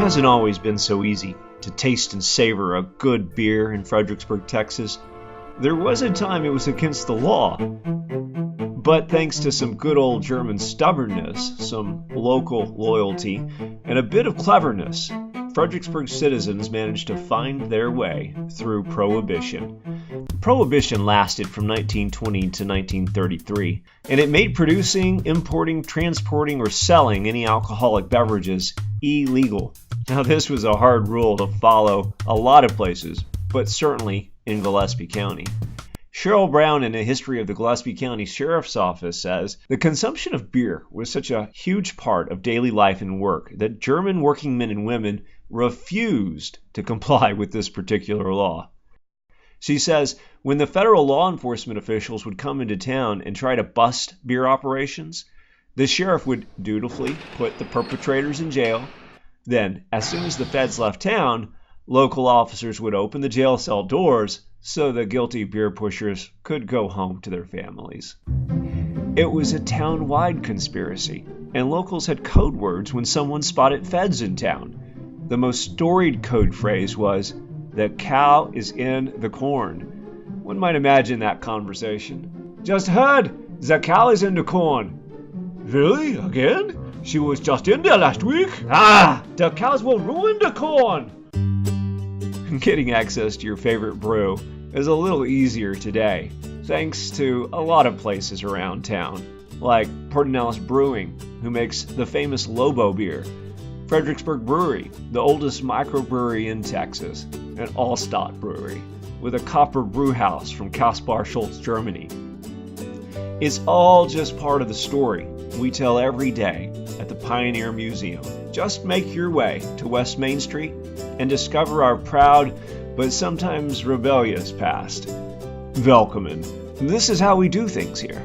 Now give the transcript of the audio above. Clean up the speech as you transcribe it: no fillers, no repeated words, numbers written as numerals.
hasn't always been so easy to taste and savor a good beer in Fredericksburg, Texas. There was a time it was against the law. But thanks to some good old German stubbornness, some local loyalty, and a bit of cleverness, Fredericksburg citizens managed to find their way through Prohibition. Prohibition lasted from 1920 to 1933, and it made producing, importing, transporting, or selling any alcoholic beverages illegal. Now, this was a hard rule to follow a lot of places, but certainly in Gillespie County. Cheryl Brown, in A History of the Gillespie County Sheriff's Office, says, the consumption of beer was such a huge part of daily life and work that German working men and women refused to comply with this particular law. She says, when the federal law enforcement officials would come into town and try to bust beer operations, the sheriff would dutifully put the perpetrators in jail. Then, as soon as the feds left town, local officers would open the jail cell doors so the guilty beer pushers could go home to their families. It was a town-wide conspiracy, and locals had code words when someone spotted feds in town. The most storied code phrase was, "The cow is in the corn." One might imagine that conversation. "Just heard, the cow is in the corn." "Really? Again? She was just in there last week." "Ah, the cows will ruin the corn." Getting access to your favorite brew is a little easier today, thanks to a lot of places around town, like Portinellis Brewing, who makes the famous Lobo beer, Fredericksburg Brewery, the oldest microbrewery in Texas, and Allstadt Brewery, with a copper brew house from Kaspar Schultz, Germany. It's all just part of the story we tell every day at the Pioneer Museum. Just make your way to West Main Street and discover our proud but sometimes rebellious past. Welcome. This is how we do things here.